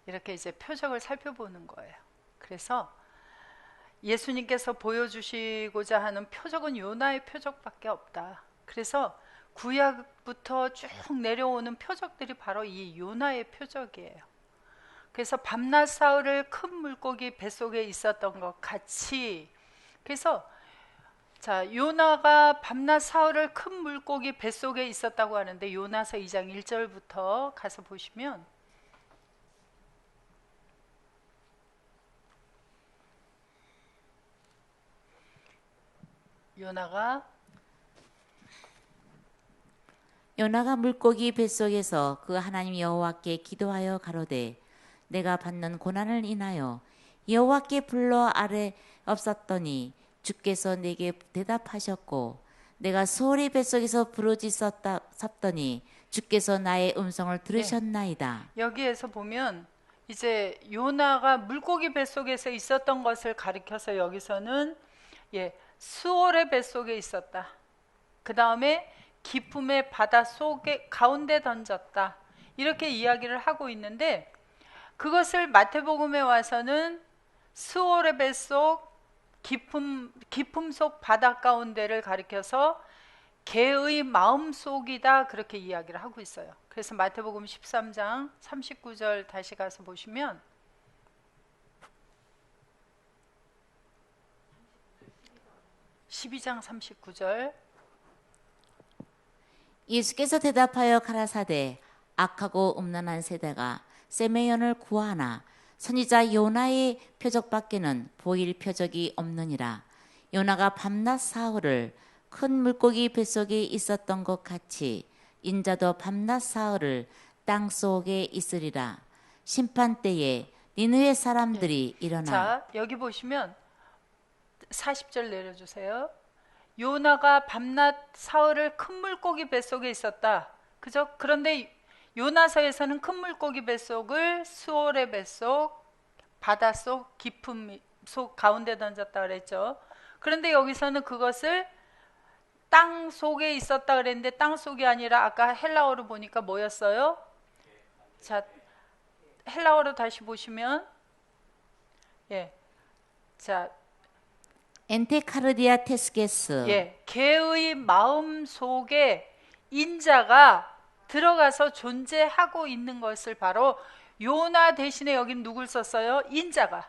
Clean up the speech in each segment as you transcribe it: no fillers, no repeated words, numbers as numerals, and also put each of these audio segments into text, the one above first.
이렇게 이제 표적을 살펴보는 거예요. 그래서 예수님께서 보여주시고자 하는 표적은 요나의 표적밖에 없다. 그래서 구약부터 쭉 내려오는 표적들이 바로 이 요나의 표적이에요. 그래서 밤낮 사흘을 큰 물고기 뱃속에 있었던 것 같이, 그래서 자, 요나가 밤낮 사흘을 큰 물고기 뱃속에 있었다고 하는데 요나서 2장 1절부터 가서 보시면 요나가 요나가 물고기 뱃속에서 그 하나님 여호와께 기도하여 가로되 내가 받는 고난을 인하여 여호와께 불러 아래 없었더니 주께서 내게 대답하셨고 내가 소리 뱃속에서 부르짖었다 섰더니 주께서 나의 음성을 예, 들으셨나이다. 여기에서 보면 이제 요나가 물고기 뱃속에서 있었던 것을 가리켜서 여기서는 수올의 뱃속에 있었다. 그 다음에 기품의 바다 속에 가운데 던졌다. 이렇게 이야기를 하고 있는데 그것을 마태복음에 와서는 수올의 뱃속 기품 속 바다 가운데를 가리켜서 개의 마음 속이다 그렇게 이야기를 하고 있어요. 그래서 마태복음 13장 39절 다시 가서 보시면 12장 39절 예수께서 대답하여 가라사대 악하고 음란한 세대가 셈의 연을 구하나 선지자 요나의 표적밖에는 보일 표적이 없느니라. 요나가 밤낮 사흘을 큰 물고기 뱃속에 있었던 것 같이 인자도 밤낮 사흘을 땅 속에 있으리라. 심판 때에 니느웨 예. 사람들이 일어나. 자, 여기 보시면 40절 내려주세요. 요나가 밤낮 사흘을 큰 물고기 뱃속에 있었다. 그죠? 그런데 요나서에서는 큰 물고기 뱃속을 수올의 뱃속, 바닷속, 깊음 속 가운데 던졌다 그랬죠. 그런데 여기서는 그것을 땅 속에 있었다 그랬는데 땅 속이 아니라 아까 헬라어로 보니까 뭐였어요? 자, 헬라어로 다시 보시면 자, 엔테카르디아 테스게스. 개의 마음 속에 인자가 들어가서 존재하고 있는 것을 바로 요나 대신에 여긴 누굴 썼어요? 인자가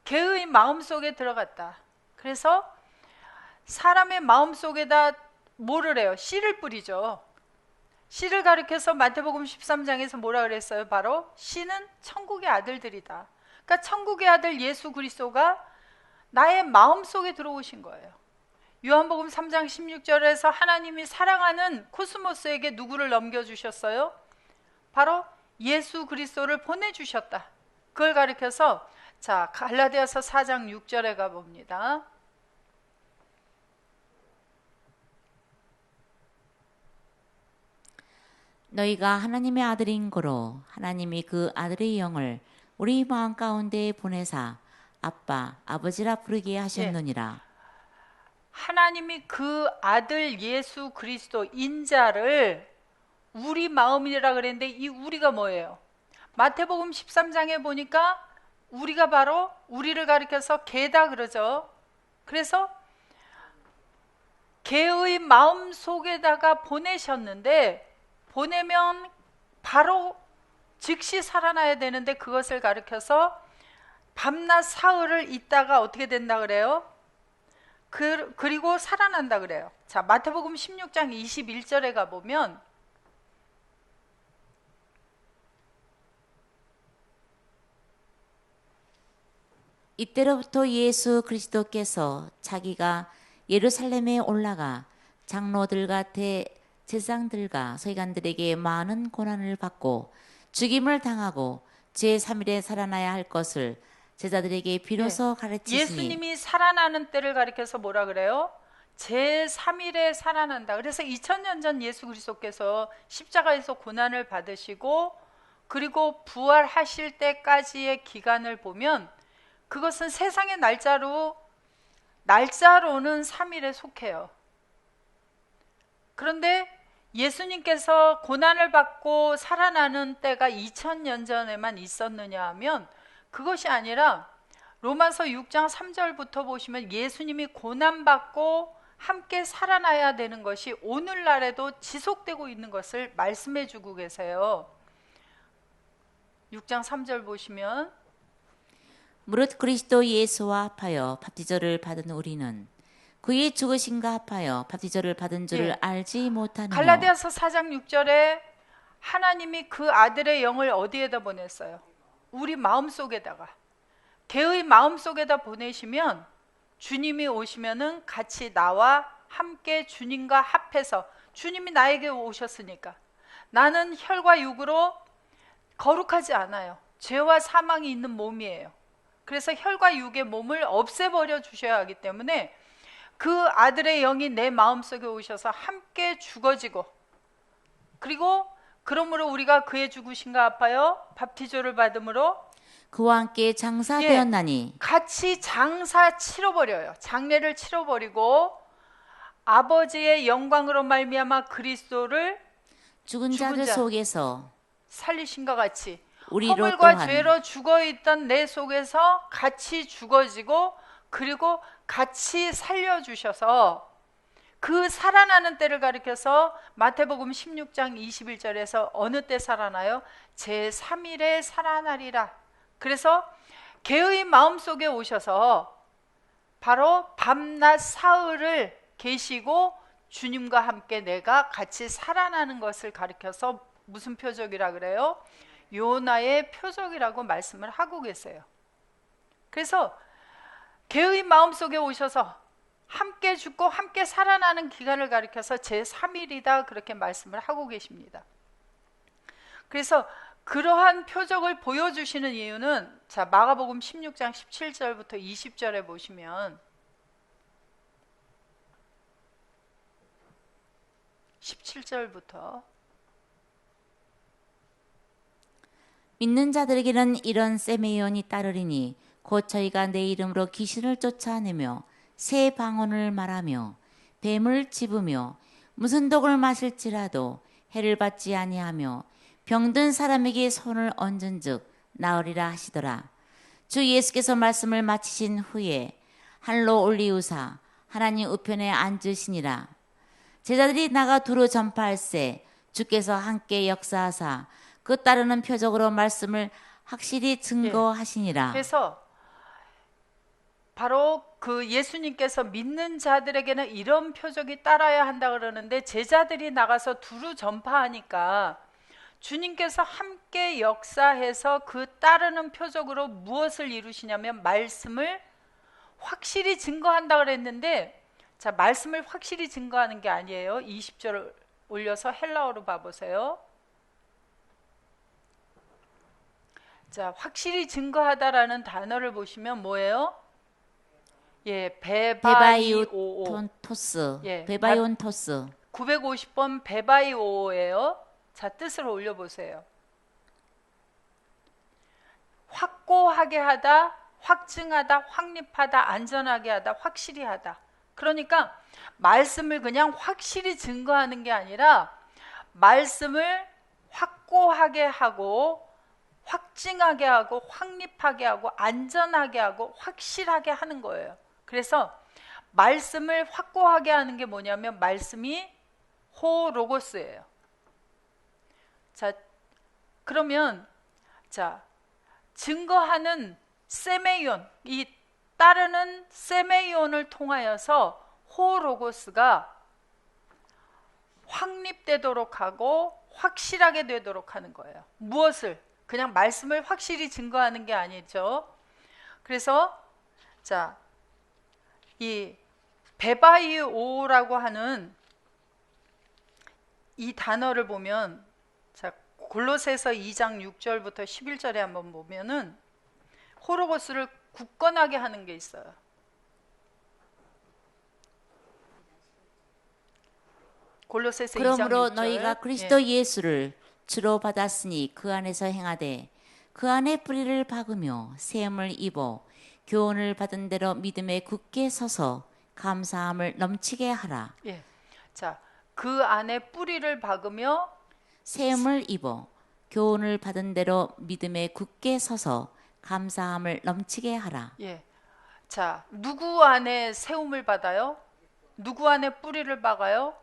개의 마음 속에 들어갔다. 그래서 사람의 마음 속에다 뭐를 해요? 씨를 뿌리죠. 씨를 가리켜서 마태복음 13장에서 뭐라 그랬어요? 바로 씨는 천국의 아들들이다. 그러니까 천국의 아들 예수 그리스도가 나의 마음 속에 들어오신 거예요. 요한복음 3장 16절에서 하나님이 사랑하는 코스모스에게 누구를 넘겨주셨어요? 바로 예수 그리스도를 보내주셨다. 그걸 가리켜서 자 갈라디아서 4장 6절에 가봅니다. 너희가 하나님의 아들인 거로 하나님이 그 아들의 영을 우리 마음 가운데 보내사 아빠, 아버지라 부르게 하셨느니라. 하나님이 그 아들 예수 그리스도 인자를 우리 마음이라 그랬는데 이 우리가 뭐예요? 마태복음 13장에 보니까 우리가 바로 우리를 가리켜서 개다 그러죠. 그래서 개의 마음 속에다가 보내셨는데 보내면 바로 즉시 살아나야 되는데 그것을 가리켜서 밤낮 사흘을 있다가 어떻게 된다 그래요? 그리고 살아난다 그래요. 자, 마태복음 16장 21절에 가보면 이때로부터 예수 그리스도께서 자기가 예루살렘에 올라가 장로들과 대제사장들과 서기관들에게 많은 고난을 받고 죽임을 당하고 제3일에 살아나야 할 것을 제자들에게 비로소 가르치시니. 예수님이 살아나는 때를 가리켜서 뭐라 그래요? 제3일에 살아난다. 그래서 2000년 전 예수 그리스도께서 십자가에서 고난을 받으시고 그리고 부활하실 때까지의 기간을 보면 그것은 세상의 날짜로는 3일에 속해요. 그런데 예수님께서 고난을 받고 살아나는 때가 2000년 전에만 있었느냐 하면 그것이 아니라 로마서 6장 3절부터 보시면 예수님이 고난받고 함께 살아나야 되는 것이 오늘날에도 지속되고 있는 것을 말씀해 주고 계세요. 6장 3절 보시면 무릇 그리스도 예수와 합하여 밥티저를 받은 우리는 그의 죽으심과 합하여 밥티저를 받은 줄을 예. 알지 못하느냐. 갈라디아서 4장 6절에 하나님이 그 아들의 영을 어디에다 보냈어요? 우리 마음속에다가, 개의 마음속에다 보내시면 주님이 오시면은 같이 나와 함께 주님과 합해서, 주님이 나에게 오셨으니까 나는 혈과 육으로 거룩하지 않아요. 죄와 사망이 있는 몸이에요. 그래서 혈과 육의 몸을 없애버려 주셔야 하기 때문에 그 아들의 영이 내 마음속에 오셔서 함께 죽어지고, 그리고 그러므로 우리가 그의 죽으심과 합하여 밥티조를 받음으로 그와 함께 장사되었나니 같이 장사 치러버려요. 장례를 치러버리고 아버지의 영광으로 말미암아 그리스도를 죽은 죽은 자들 자. 속에서 살리신과 같이 우리로 허물과 또한 죄로 죽어있던 내 속에서 같이 죽어지고 그리고 같이 살려주셔서 그 살아나는 때를 가리켜서 마태복음 16장 21절에서 어느 때 살아나요? 제3일에 살아나리라. 그래서 개의 마음속에 오셔서 바로 밤낮 사흘을 계시고 주님과 함께 내가 같이 살아나는 것을 가리켜서 무슨 표적이라 그래요? 요나의 표적이라고 말씀을 하고 계세요. 그래서 개의 마음속에 오셔서 함께 죽고 함께 살아나는 기간을 가리켜서 제3일이다 그렇게 말씀을 하고 계십니다. 그래서 그러한 표적을 보여주시는 이유는, 자, 마가복음 16장 17절부터 20절에 보시면 17절부터 믿는 자들에게는 이런 셈의 예언이 따르리니 곧 저희가 내 이름으로 귀신을 쫓아내며 새 방언을 말하며 뱀을 집으며 무슨 독을 마실지라도 해를 받지 아니하며 병든 사람에게 손을 얹은즉 나으리라 하시더라. 주 예수께서 말씀을 마치신 후에 하늘로 올리우사 하나님 우편에 앉으시니라. 제자들이 나가 두루 전파할세 주께서 함께 역사하사 그 따르는 표적으로 말씀을 확실히 증거하시니라. 그래서 바로 그 예수님께서 믿는 자들에게는 이런 표적이 따라야 한다 그러는데 제자들이 나가서 두루 전파하니까 주님께서 함께 역사해서 그 따르는 표적으로 무엇을 이루시냐면 말씀을 확실히 증거한다 그랬는데, 자, 말씀을 확실히 증거하는 게 아니에요. 20절을 올려서 헬라어로 봐보세요. 자, 확실히 증거하다라는 단어를 보시면 뭐예요? 예, 베바이오오. 베바이온토스. 예, 베바이온토스. 950번 베바이오예요. 자, 뜻을 올려보세요. 확고하게 하다, 확증하다, 확립하다, 안전하게 하다, 확실히 하다. 그러니까 말씀을 그냥 확실히 증거하는 게 아니라 말씀을 확고하게 하고 확증하게 하고 확립하게 하고 안전하게 하고 확실하게 하는 거예요. 그래서 말씀을 확고하게 하는 게 뭐냐면 말씀이 호로고스예요. 자, 그러면 자, 증거하는 세메이온, 이 따르는 세메이온을 통하여서 호로고스가 확립되도록 하고 확실하게 되도록 하는 거예요. 무엇을? 그냥 말씀을 확실히 증거하는 게 아니죠. 그래서 자, 이 베바이오라고 하는 이 단어를 보면, 자, 골로새서 2장 6절부터 11절에 한번 보면은 호로고스를 굳건하게 하는 게 있어요. 골로새서 2장 6절. 그러므로 너희가 그리스도 예수를 주로 받았으니 그 안에서 행하되 그 안에 뿌리를 박으며 세움을 입어 교훈을 받은 대로 믿음에 굳게 서서 감사함을 넘치게 하라. 예. 자, 그 안에 뿌리를 박으며 세움을 입어 교훈을 받은 대로 믿음에 굳게 서서 감사함을 넘치게 하라. 예. 자, 누구 안에 세움을 받아요? 누구 안에 뿌리를 박아요?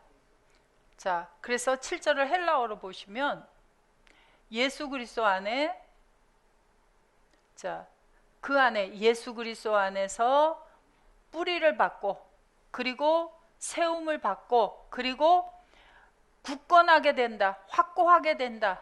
자, 그래서 7절을 헬라어로 보시면 예수 그리스도 안에 자, 그 안에 예수 그리스도 안에서 뿌리를 받고 그리고 세움을 받고 그리고 굳건하게 된다. 확고하게 된다.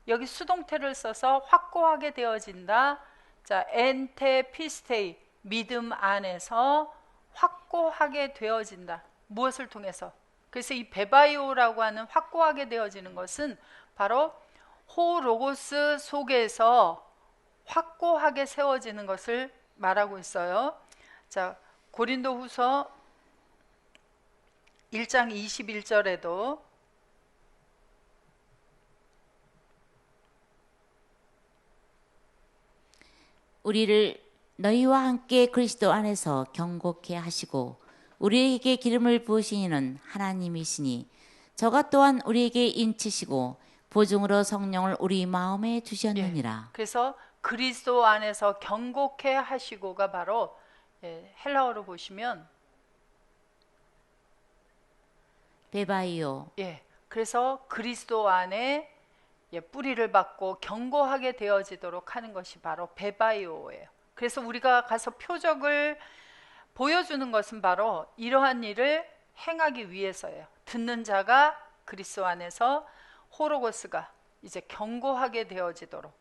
여기 수동태를 써서 확고하게 되어진다. 자, 엔테 피스테이 믿음 안에서 확고하게 되어진다. 무엇을 통해서? 그래서 이 베바이오라고 하는 확고하게 되어지는 것은 바로 호로고스 속에서 확고하게 세워지는 것을 말하고 있어요. 자, 고린도후서 1장 21절에도 우리를 너희와 함께 그리스도 안에서 경고케 하시고 우리에게 기름을 부으신 이는 하나님이시니 저가 또한 우리에게 인치시고 보증으로 성령을 우리 마음에 주셨느니라. 그래서 그리스도 안에서 경고케 하시고가 바로 헬라어로 보시면 베바이오. 그래서 그리스도 안에 뿌리를 받고 견고하게 되어지도록 하는 것이 바로 베바이오예요. 그래서 우리가 가서 표적을 보여주는 것은 바로 이러한 일을 행하기 위해서예요. 듣는 자가 그리스도 안에서 호로고스가 이제 견고하게 되어지도록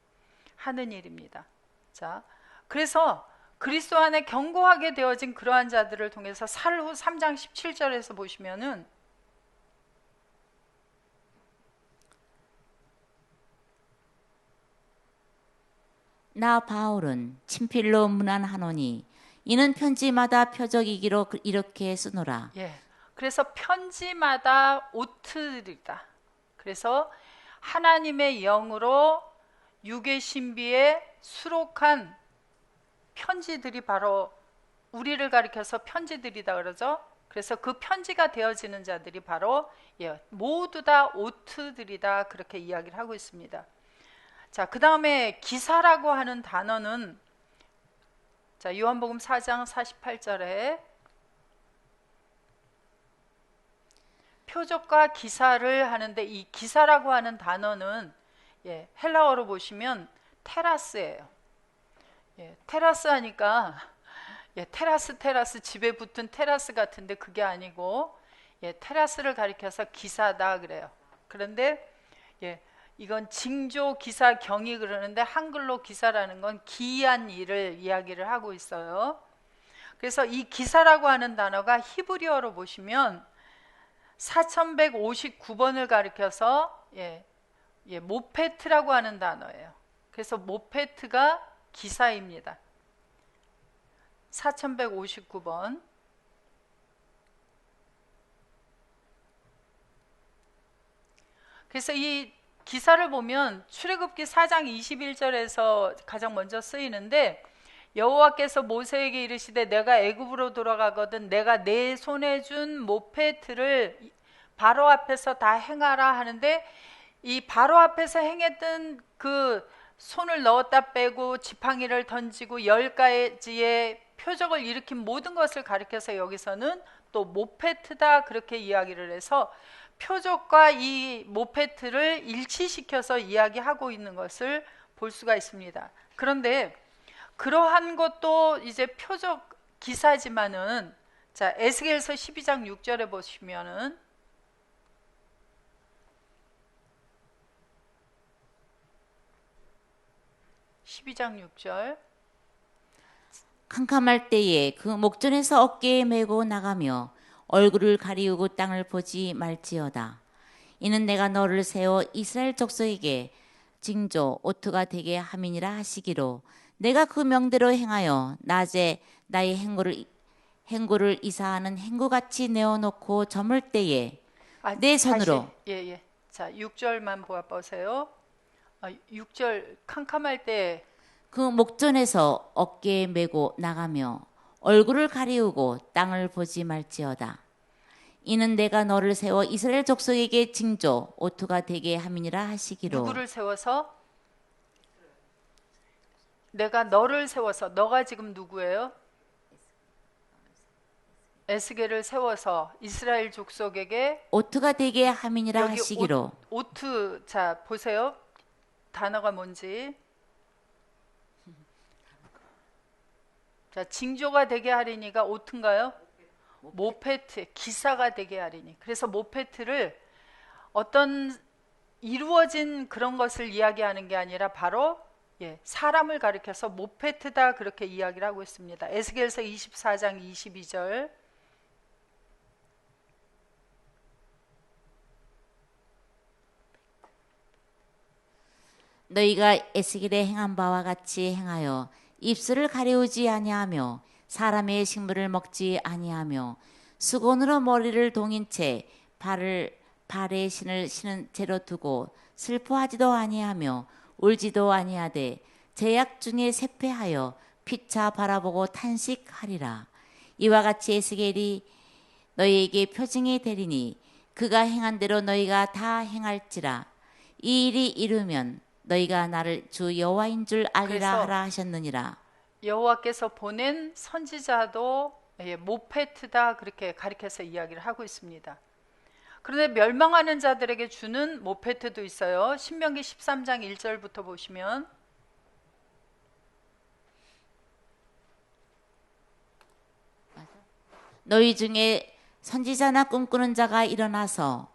하는 일입니다. 자, 그래서 그리스도 안에 견고하게 되어진 그러한 자들을 통해서 사르후 3장 17절에서 보시면은 나 바울은 친필로 문안하노니 이는 편지마다 표적이기로 이렇게 쓰노라. 그래서 편지마다 오트리다. 그래서 하나님의 영으로 육의 신비에 수록한 편지들이 바로 우리를 가리켜서 편지들이다 그러죠. 그래서 그 편지가 되어지는 자들이 바로 모두 다 오트들이다 그렇게 이야기를 하고 있습니다. 자, 그 다음에 기사라고 하는 단어는 자, 요한복음 4장 48절에 표적과 기사를 하는데 이 기사라고 하는 단어는 헬라어로 보시면 테라스예요. 테라스 하니까 테라스 집에 붙은 테라스 같은데 그게 아니고 테라스를 가리켜서 기사다 그래요. 그런데 이건 징조 기사 경이 그러는데 한글로 기사라는 건 기이한 일을 이야기를 하고 있어요. 그래서 이 기사라고 하는 단어가 히브리어로 보시면 4159번을 가리켜서 모페트라고 하는 단어예요. 그래서 모페트가 기사입니다. 4159번. 그래서 이 기사를 보면 출애굽기 4장 21절에서 가장 먼저 쓰이는데 여호와께서 모세에게 이르시되 내가 애굽으로 돌아가거든 내가 내 손에 준 모페트를 바로 앞에서 다 행하라 하는데 이 바로 앞에서 행했던 그 손을 넣었다 빼고 지팡이를 던지고 10가지의 표적을 일으킨 모든 것을 가리켜서 여기서는 또 모페트다 그렇게 이야기를 해서 표적과 이 모페트를 일치시켜서 이야기하고 있는 것을 볼 수가 있습니다. 그런데 그러한 것도 이제 표적 기사지만은 자, 에스겔서 12장 6절에 보시면은 캄캄할 때에 그 목전에서 어깨에 메고 나가며 얼굴을 가리우고 땅을 보지 말지어다. 이는 내가 너를 세워 이스라엘 족속에게 징조 오트가 되게 함이니라 하시기로 내가 그 명대로 행하여 낮에 나의 행고를 이사하는 행고같이 내어놓고 저물 때에 내 손으로 자, 6절만 보세요. 6절 캄캄할 때 그 목전에서 어깨에 메고 나가며 얼굴을 가리우고 땅을 보지 말지어다. 이는 내가 너를 세워 이스라엘 족속에게 징조 오투가 되게 함이니라 하시기로. 누구를 세워서? 내가 너를 세워서. 너가 지금 누구예요? 에스겔을 세워서 이스라엘 족속에게 오투가 되게 함이니라 여기 하시기로. 오트, 자 보세요. 단어가 뭔지. 자, 징조가 되게 하리니가 오트인가요? 모페트, 기사가 되게 하리니. 그래서 모페트를 어떤 이루어진 그런 것을 이야기하는 게 아니라 바로 사람을 가리켜서 모페트다 그렇게 이야기를 하고 있습니다. 에스겔서 24장 22절. 너희가 에스겔에 행한 바와 같이 행하여 입술을 가려우지 아니하며 사람의 식물을 먹지 아니하며 수건으로 머리를 동인 채 발에 신을 신은 채로 두고 슬퍼하지도 아니하며 울지도 아니하되 제약 중에 세패하여 피차 바라보고 탄식하리라. 이와 같이 에스겔이 너희에게 표징이 되리니 그가 행한 대로 너희가 다 행할지라. 이 일이 이루면 너희가 나를 주 여호와인 줄 알리라 하라 하셨느니라. 여호와께서 보낸 선지자도 모페트다 그렇게 가리켜서 이야기를 하고 있습니다. 그런데 멸망하는 자들에게 주는 모페트도 있어요. 신명기 13장 1절부터 보시면 너희 중에 선지자나 꿈꾸는 자가 일어나서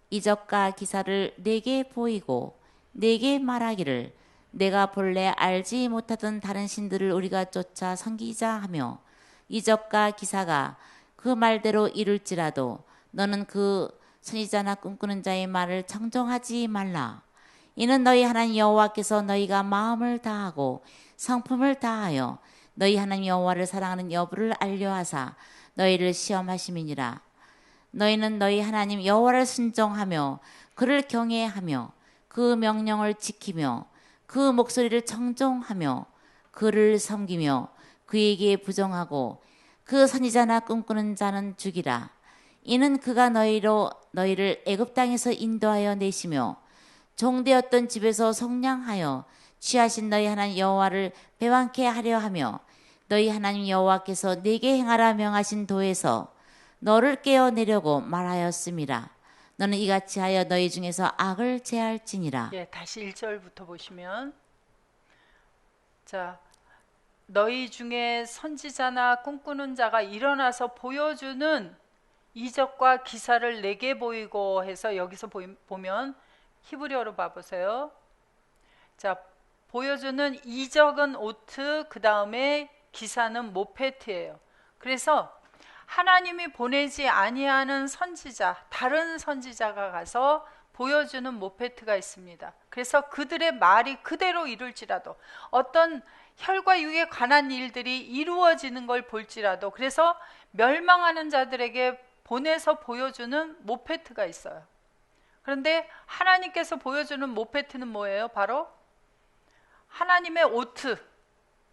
이적과 기사를 내게 보이고 내게 말하기를 내가 본래 알지 못하던 다른 신들을 우리가 쫓아 섬기자 하며 이적과 기사가 그 말대로 이룰지라도 너는 그 선지자나 꿈꾸는 자의 말을 청종하지 말라. 이는 너희 하나님 여호와께서 너희가 마음을 다하고 성품을 다하여 너희 하나님 여호와를 사랑하는 여부를 알려하사 너희를 시험하심이니라. 너희는 너희 하나님 여호와를 순종하며 그를 경외하며 그 명령을 지키며 그 목소리를 청종하며 그를 섬기며 그에게 부정하고 그 선지자나 꿈꾸는 자는 죽이라. 이는 그가 너희를 애굽 땅에서 인도하여 내시며 종되었던 집에서 속량하여 취하신 너희 하나님 여호와를 배왕케 하려 하며 너희 하나님 여호와께서 내게 행하라 명하신 도에서 너를 깨어내려고 말하였음이라. 너는 이같이 하여 너희 중에서 악을 제할지니라. 다시 1절부터 보시면 자, 너희 중에 선지자나 꿈꾸는 자가 일어나서 보여주는 이적과 기사를 내게 보이고 해서 여기서 보면 히브리어로 봐보세요. 자, 보여주는 이적은 오트, 그 다음에 기사는 모페트예요. 그래서 하나님이 보내지 아니하는 선지자, 다른 선지자가 가서 보여주는 모페트가 있습니다. 그래서 그들의 말이 그대로 이룰지라도 어떤 혈과 육에 관한 일들이 이루어지는 걸 볼지라도 그래서 멸망하는 자들에게 보내서 보여주는 모페트가 있어요. 그런데 하나님께서 보여주는 모페트는 뭐예요? 바로 하나님의 오트,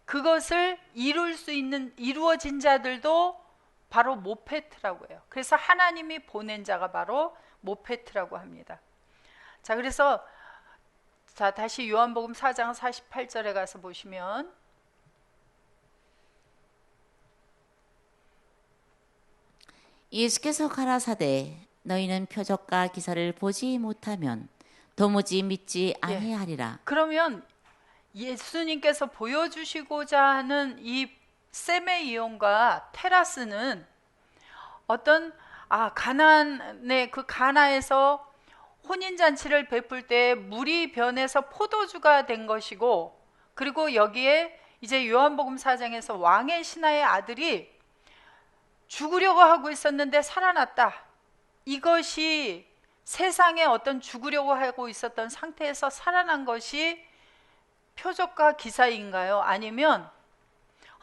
그것을 이룰 수 있는 이루어진 자들도 바로 모페트라고 해요. 그래서 하나님이 보낸 자가 바로 모페트라고 합니다. 자, 그래서 자, 다시 요한복음 4장 48절에 가서 보시면 예수께서 가라사대 너희는 표적과 기사를 보지 못하면 도무지 믿지 아니하리라. 그러면 예수님께서 보여주시고자 하는 이 셈의 이용과 테라스는 어떤 가나안의 그 가나에서 혼인잔치를 베풀 때 물이 변해서 포도주가 된 것이고, 그리고 여기에 이제 요한복음 4장에서 왕의 신하의 아들이 죽으려고 하고 있었는데 살아났다. 이것이 세상에 어떤 죽으려고 하고 있었던 상태에서 살아난 것이 표적과 기사인가요? 아니면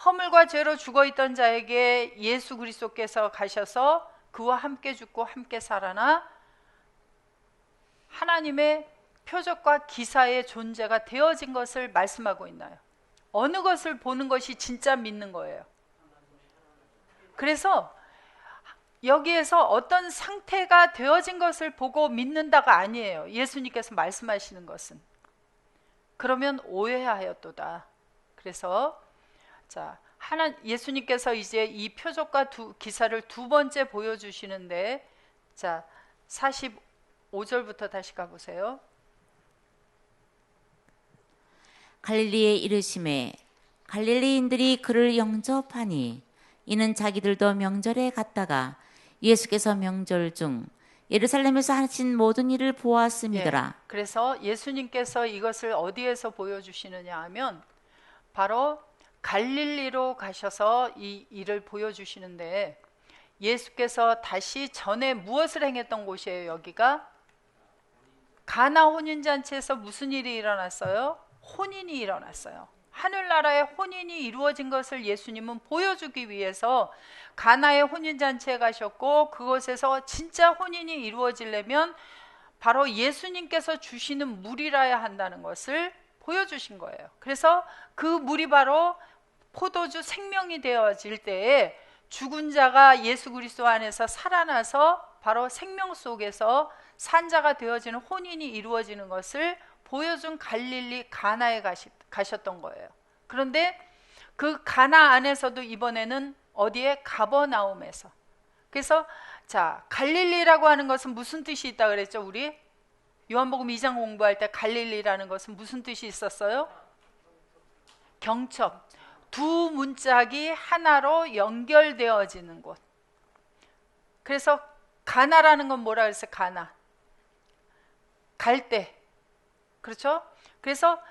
허물과 죄로 죽어있던 자에게 예수 그리스도께서 가셔서 그와 함께 죽고 함께 살아나 하나님의 표적과 기사의 존재가 되어진 것을 말씀하고 있나요? 어느 것을 보는 것이 진짜 믿는 거예요? 그래서 여기에서 어떤 상태가 되어진 것을 보고 믿는다가 아니에요. 예수님께서 말씀하시는 것은. 그러면 오해하였도다. 그래서 자, 예수님께서 이제 이 표적과 기사를 두 번째 보여주시는데, 자, 45절부터 다시 가보세요. 갈릴리에 이르심에 갈릴리인들이 그를 영접하니 이는 자기들도 명절에 갔다가 예수께서 명절 중 예루살렘에서 하신 모든 일을 보았음이더라. 그래서 예수님께서 이것을 어디에서 보여주시느냐 하면 바로 갈릴리로 가셔서 이 일을 보여주시는데, 예수께서 다시 전에 무엇을 행했던 곳이에요? 여기가 가나 혼인잔치에서 무슨 일이 일어났어요? 혼인이 일어났어요. 하늘나라의 혼인이 이루어진 것을 예수님은 보여주기 위해서 가나의 혼인잔치에 가셨고, 그곳에서 진짜 혼인이 이루어지려면 바로 예수님께서 주시는 물이라야 한다는 것을 보여주신 거예요. 그래서 그 물이 바로 포도주 생명이 되어질 때에 죽은 자가 예수 그리스도 안에서 살아나서 바로 생명 속에서 산자가 되어지는 혼인이 이루어지는 것을 보여준 갈릴리 가나에 가셨던 거예요. 그런데 그 가나 안에서도 이번에는 어디에? 가버나움에서. 그래서 자, 갈릴리라고 하는 것은 무슨 뜻이 있다 그랬죠? 우리 요한복음 2장 공부할 때 갈릴리라는 것은 무슨 뜻이 있었어요? 경첩. 두 문짝이 하나로 연결되어지는 곳. 그래서 가나라는 건 뭐라 그랬어요? 가나. 갈대. 그렇죠? 그래서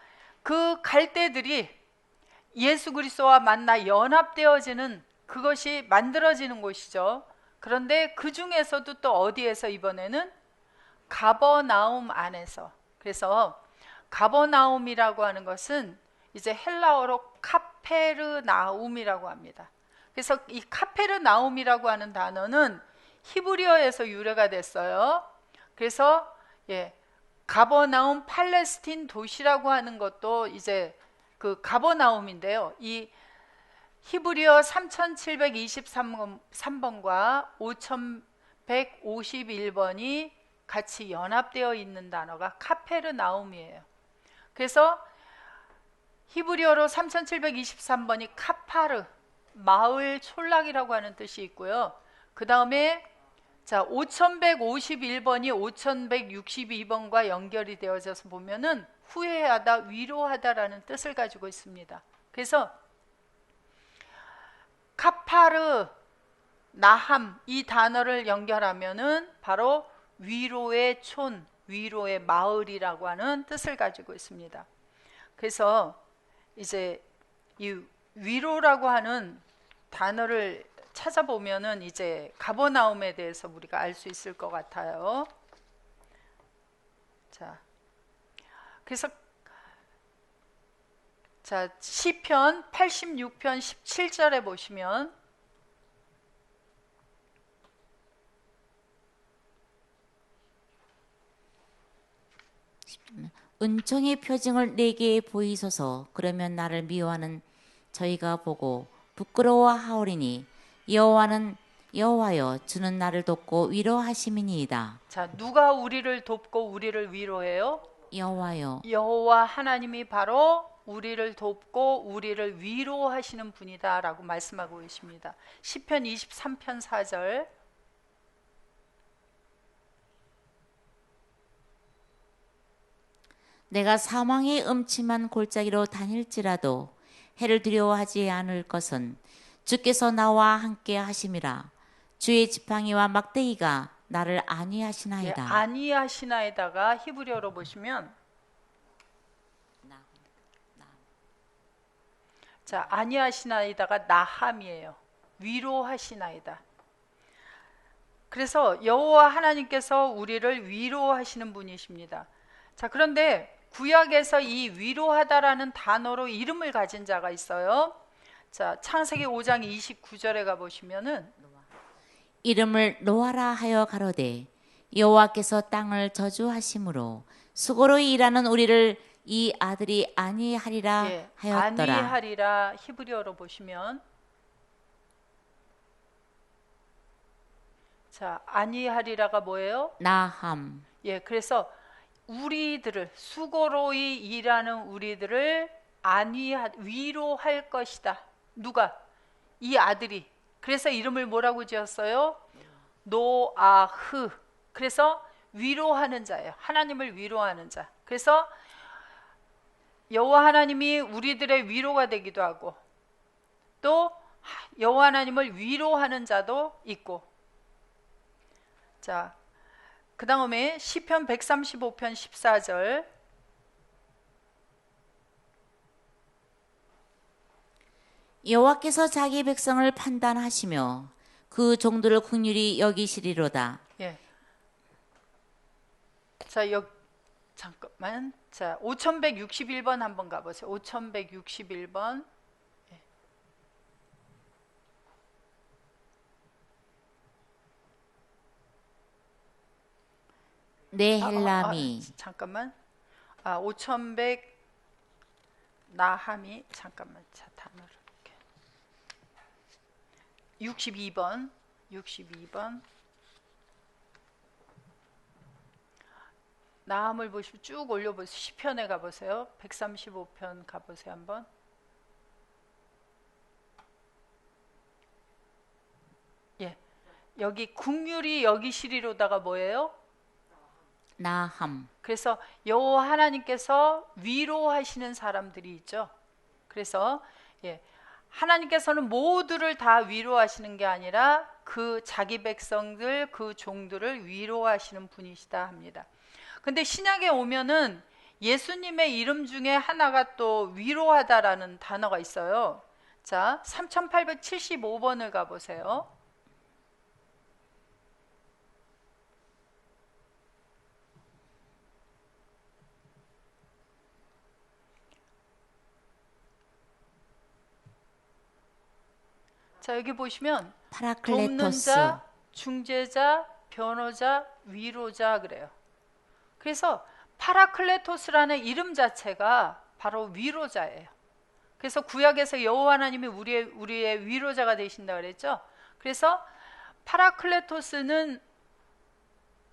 그 갈대들이 예수 그리스도와 만나 연합되어지는 그것이 만들어지는 곳이죠. 그런데 그 중에서도 또 어디에서 이번에는 가버나움 안에서. 그래서 가버나움이라고 하는 것은 이제 헬라어로 카페르나움이라고 합니다. 그래서 이 카페르나움이라고 하는 단어는 히브리어에서 유래가 됐어요. 그래서 가버나움 팔레스틴 도시라고 하는 것도 이제 그 가버나움인데요. 이 히브리어 3723번과 5151번이 같이 연합되어 있는 단어가 카페르나움이에요. 그래서 히브리어로 3723번이 카파르, 마을 촌락이라고 하는 뜻이 있고요. 그 다음에 자, 5151번이 5162번과 연결이 되어져서 보면은 후회하다, 위로하다라는 뜻을 가지고 있습니다. 그래서 카파르, 나함 이 단어를 연결하면은 바로 위로의 촌, 위로의 마을이라고 하는 뜻을 가지고 있습니다. 그래서 이제 이 위로라고 하는 단어를 찾아보면은 이제 가버나움에 대해서 우리가 알 수 있을 것 같아요. 자, 그래서 자, 시편 86편 17절에 보시면 은총의 표징을 내게 보이소서. 그러면 나를 미워하는 저희가 보고 부끄러워하오리니 여호와여 주는 나를 돕고 위로하심이니이다. 자, 누가 우리를 돕고 우리를 위로해요? 여호와여. 여호와 하나님이 바로 우리를 돕고 우리를 위로하시는 분이다라고 말씀하고 계십니다. 시편 23편 4절. 내가 사망의 음침한 골짜기로 다닐지라도 해를 두려워하지 않을 것은 주께서 나와 함께 하심이라. 주의 지팡이와 막대기가 나를 안위하시나이다. 안위하시나이다가 히브리어로 보시면 자, 안위하시나이다가 나함이에요. 위로하시나이다. 그래서 여호와 하나님께서 우리를 위로하시는 분이십니다. 자, 그런데 구약에서 이 위로하다라는 단어로 이름을 가진 자가 있어요. 자, 창세기 5장 29절에 가보시면은 이름을 노아라 하여 가로되 여호와께서 땅을 저주하심으로 수고로 일하는 우리를 이 아들이 안위하리라 하였더라. 안위하리라 히브리어로 보시면 자, 아니하리라가 뭐예요? 나함. 예, 그래서 우리들을 수고로이 일하는 우리들을 위로할 것이다. 누가? 이 아들이. 그래서 이름을 뭐라고 지었어요? 노아흐. 그래서 위로하는 자예요. 하나님을 위로하는 자. 그래서 여호와 하나님이 우리들의 위로가 되기도 하고 또 여호와 하나님을 위로하는 자도 있고. 자, 그 다음에 시편 135편 14절. 여호와께서 자기 백성을 판단하시며 그 종들을 긍휼히 여기시리로다. 예. 자, 잠깐만. 자, 5161번 한번 가보세요. 5161번. 네헬람이 잠깐만. 5100 나함이 잠깐만. 자, 단어를 이렇게. 62번. 나함을 보시면 쭉 올려보세요. 시편에 가보세요. 135편 가보세요 한번. 예, 여기 긍휼히 여기시리로다가 뭐예요? 나함. 그래서 여호와 하나님께서 위로하시는 사람들이 있죠. 그래서 예, 하나님께서는 모두를 다 위로하시는 게 아니라 그 자기 백성들, 그 종들을 위로하시는 분이시다 합니다. 근데 신약에 오면은 예수님의 이름 중에 하나가 또 위로하다라는 단어가 있어요. 자, 3875번을 가보세요. 자, 여기 보시면 돕는 파라클레토스. 자, 중재자, 변호자, 위로자 그래요. 그래서 파라클레토스라는 이름 자체가 바로 위로자예요. 그래서 구약에서 여호와 하나님이 우리의 위로자가 되신다 그랬죠. 그래서 파라클레토스는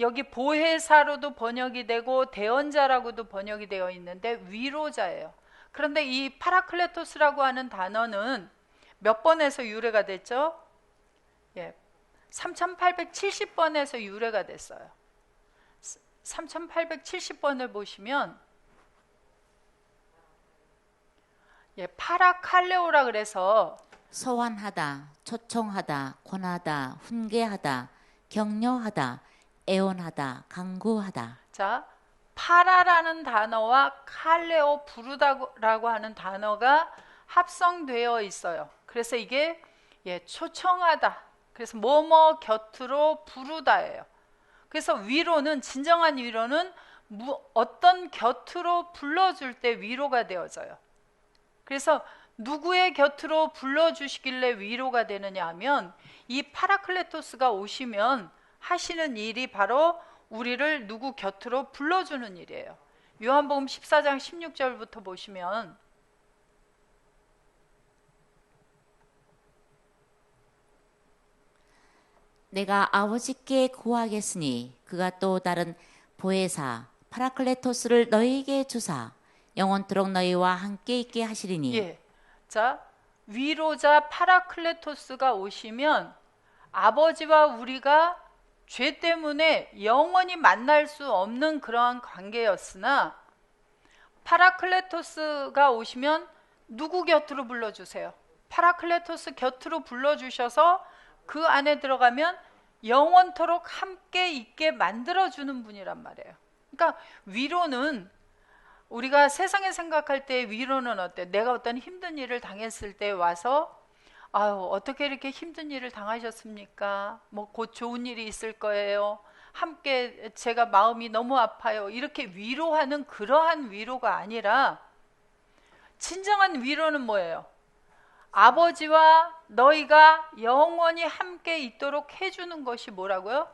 여기 보혜사로도 번역이 되고 대언자라고도 번역이 되어 있는데 위로자예요. 그런데 이 파라클레토스라고 하는 단어는 몇 번에서 유래가 됐죠? 예, 3870번에서 유래가 됐어요. 3870번을 보시면 예, 파라칼레오라 그래서 소환하다, 초청하다, 권하다, 훈계하다, 격려하다, 애원하다, 강구하다. 자, 파라라는 단어와 칼레오 부르다라고 하는 단어가 합성되어 있어요. 그래서 이게 예, 초청하다. 그래서 뭐뭐 곁으로 부르다예요. 그래서 위로는 진정한 위로는 어떤 곁으로 불러줄 때 위로가 되어져요. 그래서 누구의 곁으로 불러주시길래 위로가 되느냐 하면 이 파라클레토스가 오시면 하시는 일이 바로 우리를 누구 곁으로 불러주는 일이에요. 요한복음 14장 16절부터 보시면 내가 아버지께 구하겠으니 그가 또 다른 보혜사 파라클레토스를 너희에게 주사 영원토록 너희와 함께 있게 하시리니. 예. 자, 위로자 파라클레토스가 오시면 아버지와 우리가 죄 때문에 영원히 만날 수 없는 그러한 관계였으나 파라클레토스가 오시면 누구 곁으로 불러주세요? 파라클레토스 곁으로 불러주셔서 그 안에 들어가면 영원토록 함께 있게 만들어주는 분이란 말이에요. 그러니까 위로는 우리가 세상에 생각할 때 위로는 어때? 내가 어떤 힘든 일을 당했을 때 와서 아유 어떻게 이렇게 힘든 일을 당하셨습니까? 뭐 곧 좋은 일이 있을 거예요. 함께 제가 마음이 너무 아파요. 이렇게 위로하는 그러한 위로가 아니라 진정한 위로는 뭐예요? 아버지와 너희가 영원히 함께 있도록 해주는 것이 뭐라고요?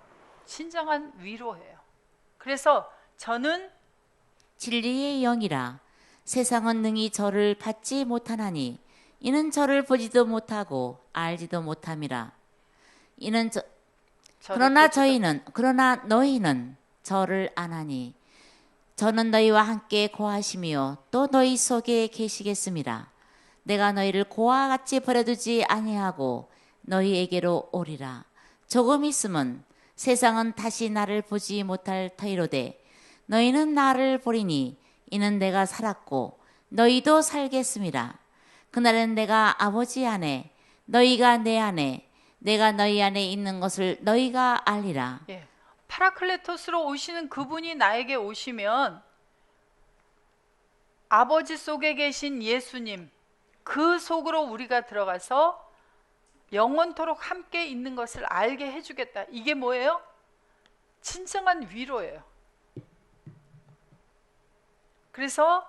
진정한 위로예요. 그래서 저는 진리의 영이라 세상은 능히 저를 받지 못하나니 이는 저를 보지도 못하고 알지도 못함이라. 이는 그러나 너희는 저를 아나니 저는 너희와 함께 고하시며 또 너희 속에 계시겠습니다. 내가 너희를 고와 같이 버려두지 아니하고 너희에게로 오리라. 조금 있으면 세상은 다시 나를 보지 못할 터이로되 너희는 나를 보리니 이는 내가 살았고 너희도 살겠습니다. 그날은 내가 아버지 안에 너희가 내 안에 내가 너희 안에 있는 것을 너희가 알리라. 예. 파라클레토스로 오시는 그분이 나에게 오시면 아버지 속에 계신 예수님, 그 속으로 우리가 들어가서 영원토록 함께 있는 것을 알게 해주겠다. 이게 뭐예요? 진정한 위로예요. 그래서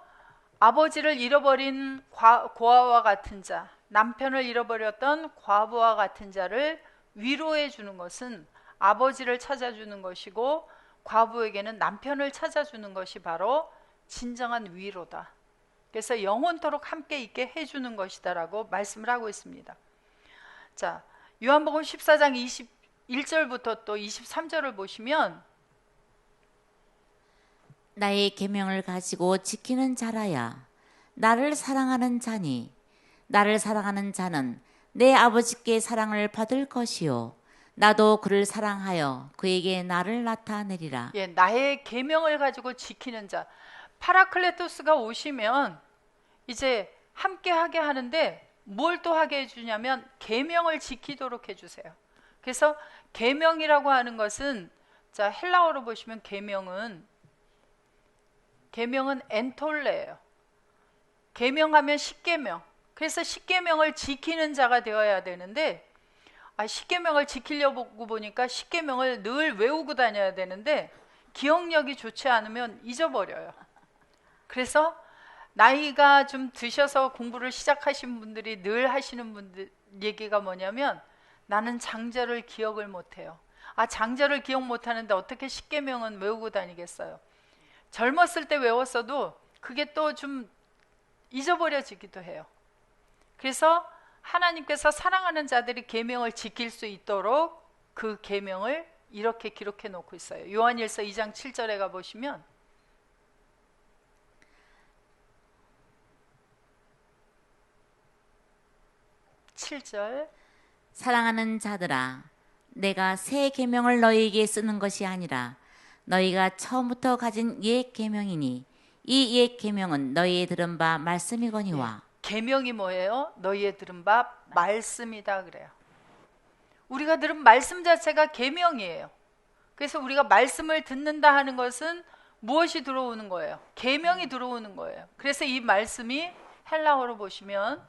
아버지를 잃어버린 고아와 같은 자, 남편을 잃어버렸던 과부와 같은 자를 위로해 주는 것은 아버지를 찾아주는 것이고, 과부에게는 남편을 찾아주는 것이 바로 진정한 위로다. 그래서 영원토록 함께 있게 해주는 것이다라고 말씀을 하고 있습니다. 자, 요한복음 14장 21절부터 또 23절을 보시면 나의 계명을 가지고 지키는 자라야 나를 사랑하는 자니 나를 사랑하는 자는 내 아버지께 사랑을 받을 것이요 나도 그를 사랑하여 그에게 나를 나타내리라. 예, 나의 계명을 가지고 지키는 자. 파라클레토스가 오시면 이제 함께 하게 하는데 뭘 또 하게 해주냐면 계명을 지키도록 해주세요. 그래서 계명이라고 하는 것은, 자, 헬라어로 보시면 계명은 엔톨레예요. 계명하면 십계명. 그래서 십계명을 지키는 자가 되어야 되는데, 십계명을 지키려고 보니까 십계명을 늘 외우고 다녀야 되는데 기억력이 좋지 않으면 잊어버려요. 그래서 나이가 좀 드셔서 공부를 시작하신 분들이 늘 하시는 분들 얘기가 뭐냐면, 나는 장절을 기억을 못해요. 장절을 기억 못하는데 어떻게 십계명은 외우고 다니겠어요. 젊었을 때 외웠어도 그게 또 좀 잊어버려지기도 해요. 그래서 하나님께서 사랑하는 자들이 계명을 지킬 수 있도록 그 계명을 이렇게 기록해 놓고 있어요. 요한일서 2장 7절에 가보시면, 사랑하는 자들아 내가 새 계명을 너희에게 쓰는 것이 아니라 너희가 처음부터 가진 옛 계명이니 이 옛 계명은 너희의 들은 바 말씀이거니와. 계명이 뭐예요? 너희의 들은 바 말씀이다 그래요. 우리가 들은 말씀 자체가 계명이에요. 그래서 우리가 말씀을 듣는다 하는 것은 무엇이 들어오는 거예요? 계명이 들어오는 거예요. 그래서 이 말씀이 헬라어로 보시면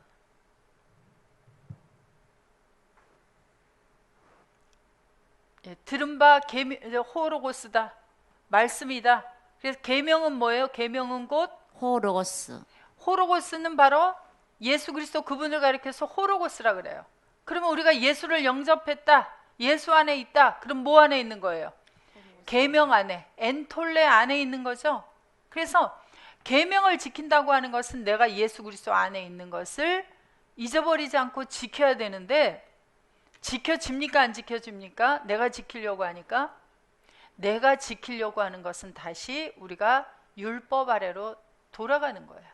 들은 바 호로고스다, 말씀이다. 그래서 계명은 뭐예요? 계명은 곧 호로고스. 호로고스는 바로 예수 그리스도 그분을 가리켜서 호로고스라 그래요. 그러면 우리가 예수를 영접했다, 예수 안에 있다. 그럼 뭐 안에 있는 거예요? 계명 안에, 엔톨레 안에 있는 거죠. 그래서 계명을 지킨다고 하는 것은 내가 예수 그리스도 안에 있는 것을 잊어버리지 않고 지켜야 되는데, 지켜집니까 안 지켜집니까? 내가 지키려고 하니까. 내가 지키려고 하는 것은 다시 우리가 율법 아래로 돌아가는 거예요.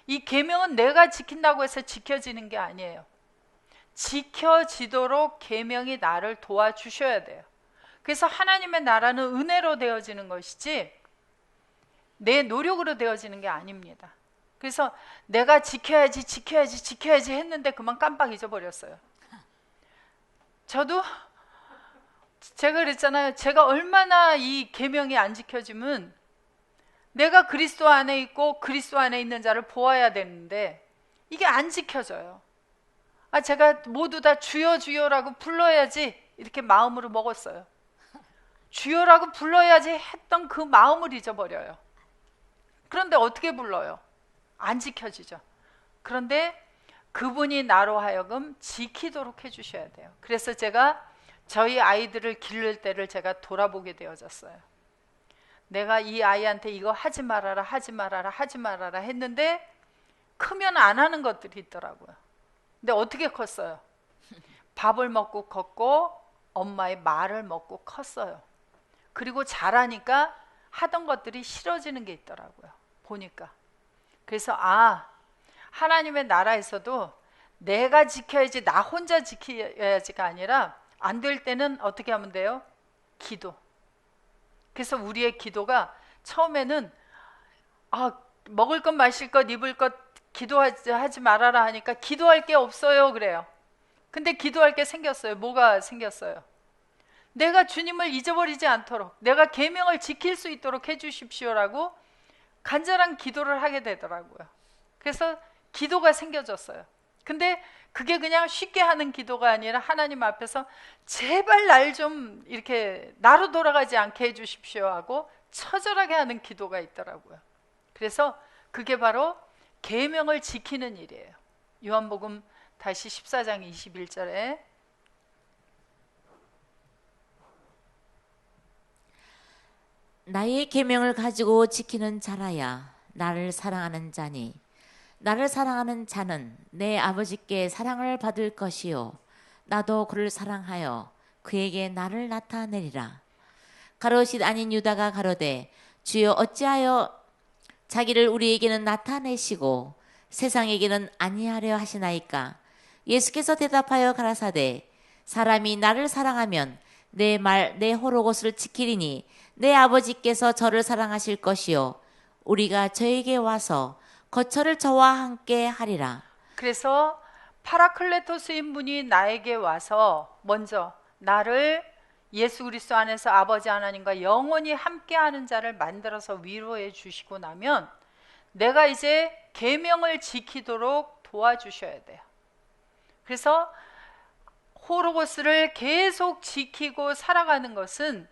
이 계명은 내가 지킨다고 해서 지켜지는 게 아니에요. 지켜지도록 계명이 나를 도와주셔야 돼요. 그래서 하나님의 나라는 은혜로 되어지는 것이지 내 노력으로 되어지는 게 아닙니다. 그래서 내가 지켜야지 했는데 그만 깜빡 잊어버렸어요. 저도 제가 그랬잖아요. 제가 얼마나 이 계명이 안 지켜지면 내가 그리스도 안에 있고 그리스도 안에 있는 자를 보아야 되는데 이게 안 지켜져요. 제가 모두 다 주여 주여라고 불러야지 이렇게 마음으로 먹었어요. 주여라고 불러야지 했던 그 마음을 잊어버려요. 그런데 어떻게 불러요? 안 지켜지죠. 그런데 그분이 나로 하여금 지키도록 해주셔야 돼요. 그래서 제가 저희 아이들을 기를 때를 제가 돌아보게 되어졌어요. 내가 이 아이한테 이거 하지 말아라 했는데 크면 안 하는 것들이 있더라고요. 근데 어떻게 컸어요? 밥을 먹고 컸고 엄마의 말을 먹고 컸어요. 그리고 자라니까 하던 것들이 싫어지는 게 있더라고요. 보니까. 그래서 하나님의 나라에서도 내가 지켜야지, 나 혼자 지켜야지가 아니라 안 될 때는 어떻게 하면 돼요? 기도. 그래서 우리의 기도가 처음에는 먹을 것, 마실 것, 입을 것 기도하지 말아라 하니까 기도할 게 없어요 그래요. 근데 기도할 게 생겼어요. 뭐가 생겼어요? 내가 주님을 잊어버리지 않도록, 내가 계명을 지킬 수 있도록 해주십시오라고 간절한 기도를 하게 되더라고요. 그래서 기도가 생겨졌어요. 근데 그게 그냥 쉽게 하는 기도가 아니라 하나님 앞에서 제발 날 좀 이렇게 나로 돌아가지 않게 해주십시오 하고 처절하게 하는 기도가 있더라고요. 그래서 그게 바로 계명을 지키는 일이에요. 요한복음 다시 14장 21절에 나의 계명을 가지고 지키는 자라야 나를 사랑하는 자니 나를 사랑하는 자는 내 아버지께 사랑을 받을 것이요 나도 그를 사랑하여 그에게 나를 나타내리라. 가롯이 아닌 유다가 가로되 주여 어찌하여 자기를 우리에게는 나타내시고 세상에게는 아니하려 하시나이까. 예수께서 대답하여 가라사대 사람이 나를 사랑하면 내 말 내 호로것을 지키리니 내 아버지께서 저를 사랑하실 것이요 우리가 저에게 와서 거처를 저와 함께 하리라. 그래서 파라클레토스인 분이 나에게 와서 먼저 나를 예수 그리스도 안에서 아버지 하나님과 영원히 함께하는 자를 만들어서 위로해 주시고 나면 내가 이제 계명을 지키도록 도와주셔야 돼요. 그래서 호로고스를 계속 지키고 살아가는 것은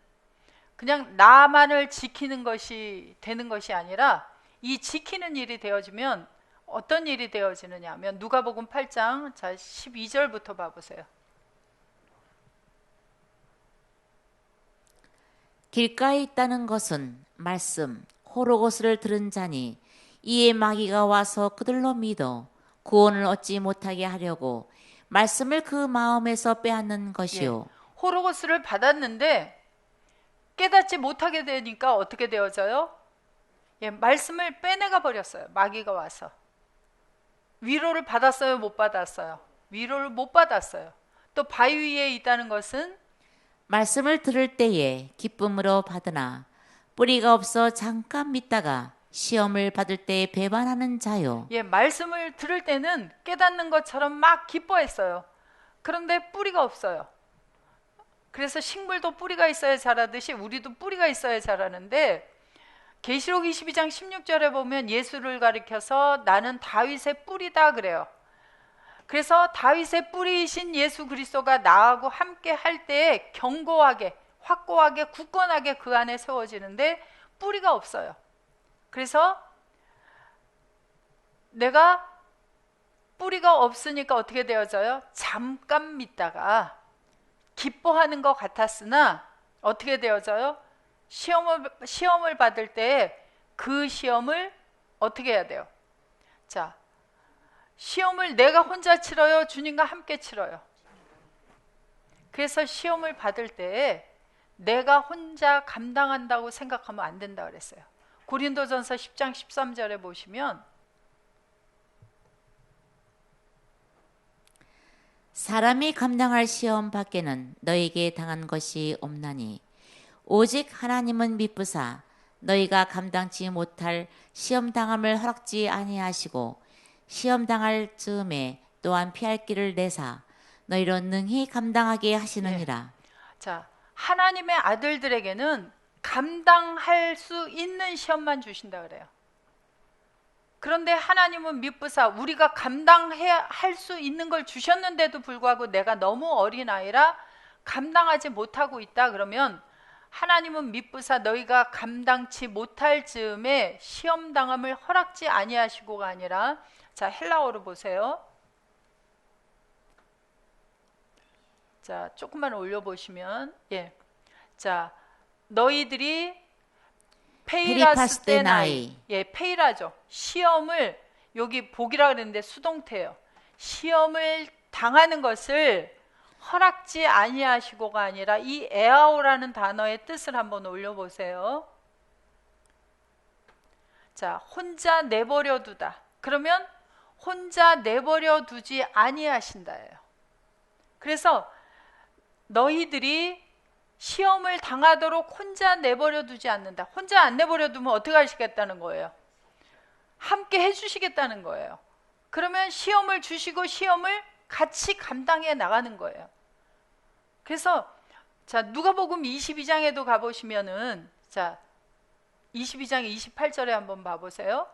그냥 나만을 지키는 것이 되는 것이 아니라 이 지키는 일이 되어지면 어떤 일이 되어지느냐 하면 누가복음 8장 12절부터 봐보세요. 길가에 있다는 것은 말씀 호로고스를 들은 자니 이에 마귀가 와서 그들로 믿어 구원을 얻지 못하게 하려고 말씀을 그 마음에서 빼앗는 것이요. 호로고스를 받았는데 깨닫지 못하게 되니까 어떻게 되어져요? 말씀을 빼내가 버렸어요. 마귀가 와서. 위로를 받았어요? 못 받았어요? 위로를 못 받았어요. 또 바위 위에 있다는 것은 말씀을 들을 때에 기쁨으로 받으나 뿌리가 없어 잠깐 믿다가 시험을 받을 때에 배반하는 자요. 말씀을 들을 때는 깨닫는 것처럼 막 기뻐했어요. 그런데 뿌리가 없어요. 그래서 식물도 뿌리가 있어야 자라듯이 우리도 뿌리가 있어야 자라는데 계시록 22장 16절에 보면 예수를 가리켜서 나는 다윗의 뿌리다 그래요. 그래서 다윗의 뿌리이신 예수 그리스도가 나하고 함께 할 때에 견고하게, 확고하게, 굳건하게 그 안에 세워지는데 뿌리가 없어요. 그래서 내가 뿌리가 없으니까 어떻게 되어져요? 잠깐 믿다가 기뻐하는 것 같았으나 어떻게 되어져요? 시험을 받을 때 그 시험을 어떻게 해야 돼요? 자, 시험을 내가 혼자 치러요? 주님과 함께 치러요? 그래서 시험을 받을 때 내가 혼자 감당한다고 생각하면 안 된다 그랬어요. 고린도전서 10장 13절에 보시면 사람이 감당할 시험 밖에는 너에게 당한 것이 없나니 오직 하나님은 미쁘사 너희가 감당치 못할 시험 당함을 허락지 아니하시고 시험 당할 즈음에 또한 피할 길을 내사 너희로 능히 감당하게 하시느니라. 자, 하나님의 아들들에게는 감당할 수 있는 시험만 주신다 그래요. 그런데 하나님은 미쁘사 우리가 감당해야 할 수 있는 걸 주셨는데도 불구하고 내가 너무 어린아이라 감당하지 못하고 있다 그러면 하나님은 미쁘사 너희가 감당치 못할 즈음에 시험당함을 허락지 아니하시고가 아니라 자 헬라어로 보세요. 자 조금만 올려보시면 자 너희들이 페이라스테나이 페이라죠. 시험을 여기 복이라 그랬는데 수동태예요. 시험을 당하는 것을 허락지 아니하시고가 아니라 이 에아오라는 단어의 뜻을 한번 올려보세요. 자, 혼자 내버려 두다. 그러면 혼자 내버려 두지 아니하신다예요. 그래서 너희들이 시험을 당하도록 혼자 내버려 두지 않는다. 혼자 안 내버려 두면 어떻게 하시겠다는 거예요? 함께 해주시겠다는 거예요. 그러면 시험을 주시고 시험을 같이 감당해 나가는 거예요. 그래서 자, 누가복음 22장에도 가보시면은 자, 22장 28절에 한번 봐보세요.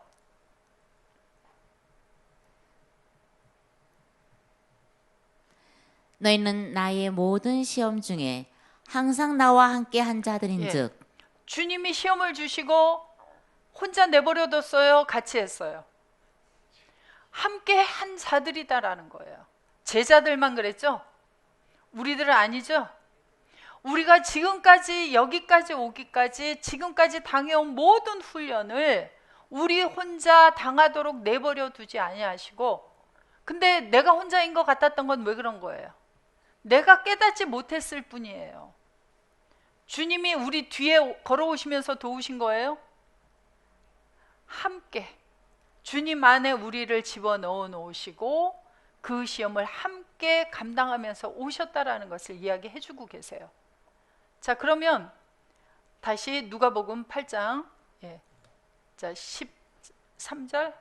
너희는 나의 모든 시험 중에 항상 나와 함께 한 자들인즉 주님이 시험을 주시고 혼자 내버려뒀어요? 같이 했어요? 함께 한 자들이다라는 거예요. 제자들만 그랬죠? 우리들은 아니죠? 우리가 지금까지 여기까지 오기까지 지금까지 당해온 모든 훈련을 우리 혼자 당하도록 내버려 두지 아니하시고, 근데 내가 혼자인 것 같았던 건 왜 그런 거예요? 내가 깨닫지 못했을 뿐이에요. 주님이 우리 뒤에 걸어오시면서 도우신 거예요? 함께 주님 안에 우리를 집어넣어 놓으시고 그 시험을 함께 감당하면서 오셨다라는 것을 이야기해 주고 계세요. 자, 그러면 다시 누가복음 8장 자 13절.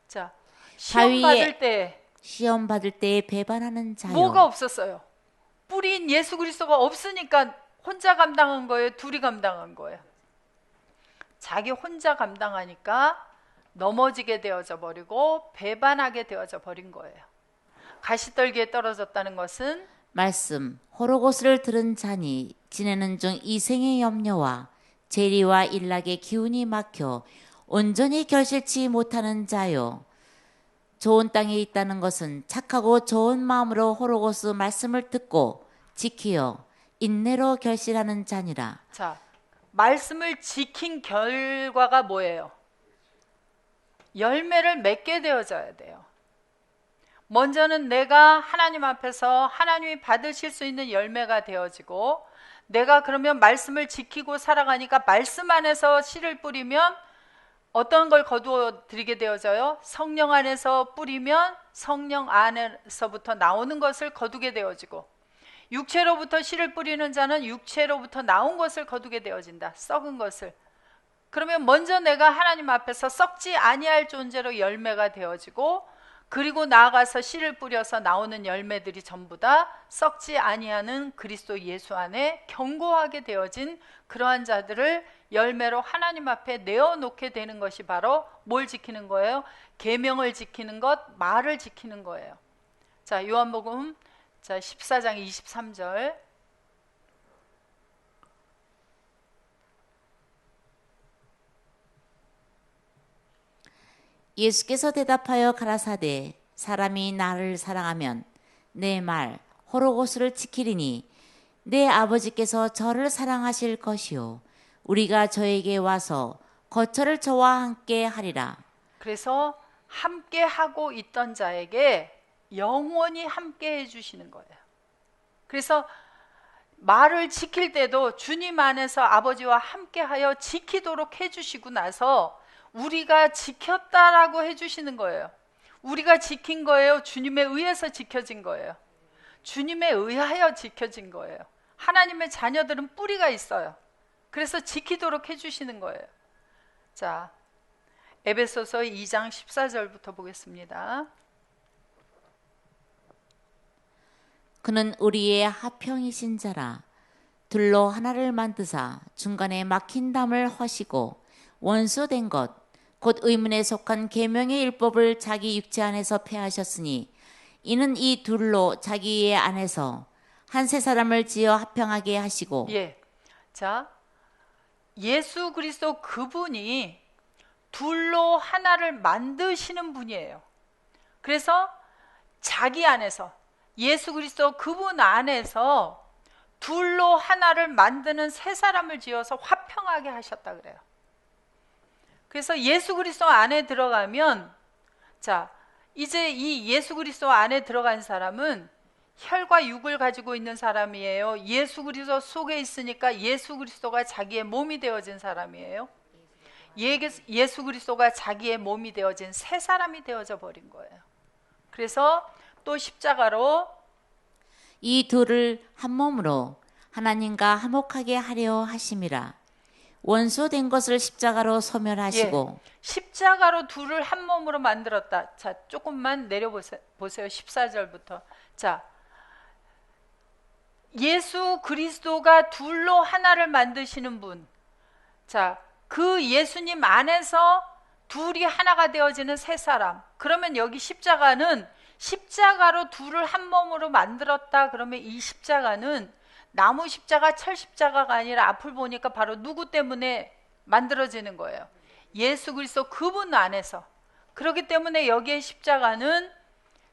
자, 시험 받을 때에 배반하는 자요. 뭐가 없었어요? 뿌리인 예수 그리스도가 없으니까 혼자 감당한 거예요? 둘이 감당한 거예요? 자기 혼자 감당하니까 넘어지게 되어져 버리고 배반하게 되어져 버린 거예요. 가시떨기에 떨어졌다는 것은 말씀 호로고스를 들은 자니 지내는 중 이생의 염려와 재리와 일락의 기운이 막혀 온전히 결실치 못하는 자요. 좋은 땅에 있다는 것은 착하고 좋은 마음으로 호로고스 말씀을 듣고 지키어 인내로 결실하는 자니라. 자, 말씀을 지킨 결과가 뭐예요? 열매를 맺게 되어져야 돼요. 먼저는 내가 하나님 앞에서 하나님이 받으실 수 있는 열매가 되어지고, 내가 그러면 말씀을 지키고 살아가니까 말씀 안에서 씨를 뿌리면 어떤 걸 거두어 드리게 되어져요? 성령 안에서 뿌리면 성령 안에서부터 나오는 것을 거두게 되어지고, 육체로부터 씨를 뿌리는 자는 육체로부터 나온 것을 거두게 되어진다. 썩은 것을. 그러면 먼저 내가 하나님 앞에서 썩지 아니할 존재로 열매가 되어지고, 그리고 나아가서 씨를 뿌려서 나오는 열매들이 전부 다 썩지 아니하는 그리스도 예수 안에 견고하게 되어진 그러한 자들을 열매로 하나님 앞에 내어놓게 되는 것이 바로 뭘 지키는 거예요? 계명을 지키는 것, 말을 지키는 거예요. 자, 요한복음 14장 23절. 예수께서 대답하여 가라사대 사람이 나를 사랑하면 내 말 호로고스를 지키리니 내 아버지께서 저를 사랑하실 것이요 우리가 저에게 와서 거처를 저와 함께 하리라. 그래서 함께 하고 있던 자에게 영원히 함께 해주시는 거예요. 그래서 말을 지킬 때도 주님 안에서 아버지와 함께하여 지키도록 해주시고 나서 우리가 지켰다라고 해주시는 거예요. 우리가 지킨 거예요? 주님에 의해서 지켜진 거예요? 주님에 의하여 지켜진 거예요. 하나님의 자녀들은 뿌리가 있어요. 그래서 지키도록 해주시는 거예요. 자, 에베소서 2장 14절부터 보겠습니다. 그는 우리의 화평이신 자라. 둘로 하나를 만드사 중간에 막힌 담을 허시고 원수된 것 곧 의문에 속한 계명의 율법을 자기 육체 안에서 폐하셨으니 이는 이 둘로 자기의 안에서 한 세 사람을 지어 화평하게 하시고. 자, 예수 그리스도 그분이 둘로 하나를 만드시는 분이에요. 그래서 자기 안에서 예수 그리스도 그분 안에서 둘로 하나를 만드는 세 사람을 지어서 화평하게 하셨다 그래요. 그래서 예수 그리스도 안에 들어가면 자, 이제 이 예수 그리스도 안에 들어간 사람은 혈과 육을 가지고 있는 사람이에요. 예수 그리스도 속에 있으니까 예수 그리스도가 자기의 몸이 되어진 사람이에요. 예수 그리스도가 자기의 몸이 되어진 새 사람이 되어져 버린 거예요. 그래서 또 십자가로 이 둘을 한 몸으로 하나님과 화목하게 하려 하심이라. 원수된 것을 십자가로 소멸하시고 십자가로 둘을 한 몸으로 만들었다. 자, 조금만 내려보세요. 14절부터. 자, 예수 그리스도가 둘로 하나를 만드시는 분. 자, 그 예수님 안에서 둘이 하나가 되어지는 새 사람. 그러면 여기 십자가는 십자가로 둘을 한 몸으로 만들었다. 그러면 이 십자가는 나무 십자가, 철 십자가가 아니라 앞을 보니까 바로 누구 때문에 만들어지는 거예요? 예수 그리스도 그분 안에서. 그렇기 때문에 여기에 십자가는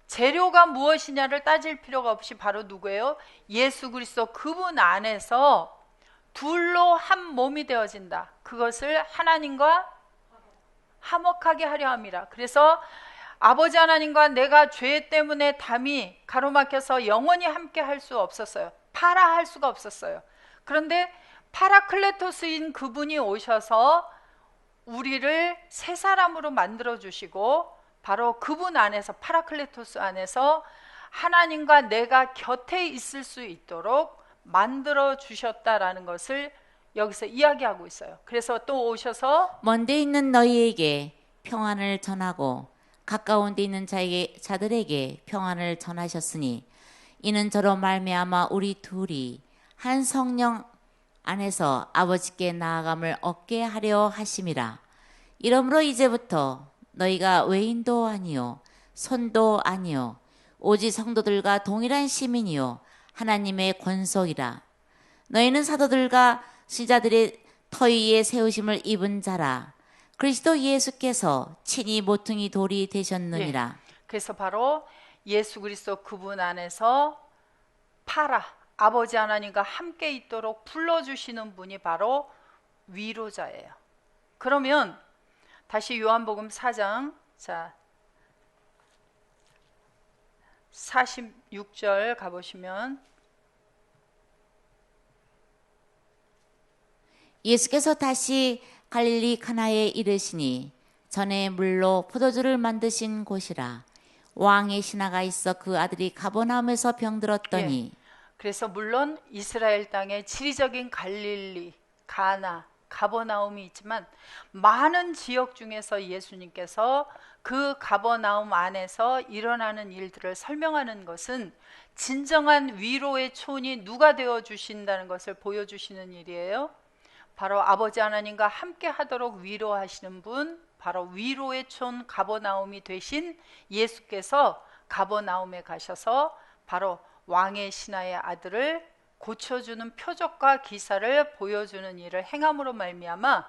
재료가 무엇이냐를 따질 필요가 없이 바로 누구예요? 예수 그리스도 그분 안에서 둘로 한 몸이 되어진다. 그것을 하나님과 화목하게 하려 함이라. 그래서 아버지 하나님과 내가 죄 때문에 담이 가로막혀서 영원히 함께 할 수 없었어요. 파라할 수가 없었어요. 그런데 파라클레토스인 그분이 오셔서 우리를 새 사람으로 만들어 주시고 바로 그분 안에서 파라클레토스 안에서 하나님과 내가 곁에 있을 수 있도록 만들어 주셨다라는 것을 여기서 이야기하고 있어요. 그래서 또 오셔서 먼데 있는 너희에게 평안을 전하고 가까운 데 있는 자들에게 평안을 전하셨으니 이는 저로 말미암아 우리 둘이 한 성령 안에서 아버지께 나아감을 얻게 하려 하심이라. 이러므로 이제부터 너희가 외인도 아니요 손도 아니요 오직 성도들과 동일한 시민이요 하나님의 권속이라. 너희는 사도들과 신자들의 터위 위에 세우심을 입은 자라. 그리스도 예수께서 친히 모퉁이 돌이 되셨느니라. 그래서 바로 예수 그리스도 그분 안에서 파라 아버지 하나님과 함께 있도록 불러주시는 분이 바로 위로자예요. 그러면 다시 요한복음 4장 자 46절 가보시면 예수께서 다시 갈릴리 가나에 이르시니 전에 물로 포도주를 만드신 곳이라. 왕의 신하가 있어 그 아들이 가버나움에서 병들었더니 그래서 물론 이스라엘 땅에 지리적인 갈릴리, 가나, 가버나움이 있지만 많은 지역 중에서 예수님께서 그 가버나움 안에서 일어나는 일들을 설명하는 것은 진정한 위로의 촌이 누가 되어 주신다는 것을 보여주시는 일이에요. 바로 아버지 하나님과 함께 하도록 위로하시는 분, 바로 위로의 촌 가버나움이 되신 예수께서 가버나움에 가셔서 바로 왕의 신하의 아들을 고쳐주는 표적과 기사를 보여주는 일을 행함으로 말미암아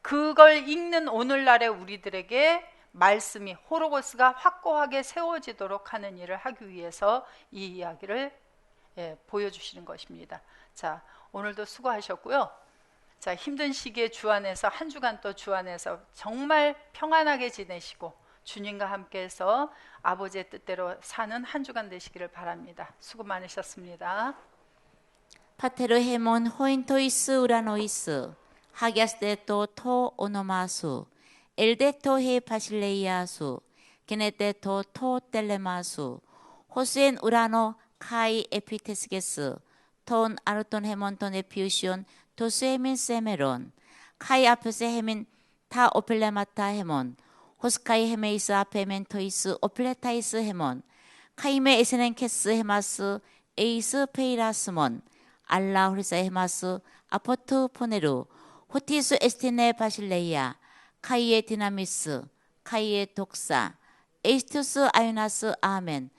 그걸 읽는 오늘날의 우리들에게 말씀이 호로고스가 확고하게 세워지도록 하는 일을 하기 위해서 이 이야기를 보여주시는 것입니다. 자, 오늘도 수고하셨고요. 자, 힘든 시기에 주 안에서 한 주간 또 주 안에서 정말 평안하게 지내시고 주님과 함께해서 아버지의 뜻대로 사는 한 주간 되시기를 바랍니다. 수고 많으셨습니다. 파테르 헤몬 호인토이스 우라노이스 하기아스데토 토 오노마수 엘데토 헤 바실레이아수 게네데토 토 텔레마수 호스엔 우라노 카이 에피테스게스 톤 아르톤 헤몬 톤 에피우시온 토스 헤민 세메론 카이 아프세 헤민 타 오펠레마타 헤몬 호스카이 헤메이스 아페 멘토이스 오플레타이스 헤몬 카이메 에세넨케스 헤마스 에이스 페이라스몬 알라 후리사 헤마스 아포트 포네루 호티스 에스티네 바실레이아 카이에 디나미스 카이에 독사 에이스투스 아유나스 아멘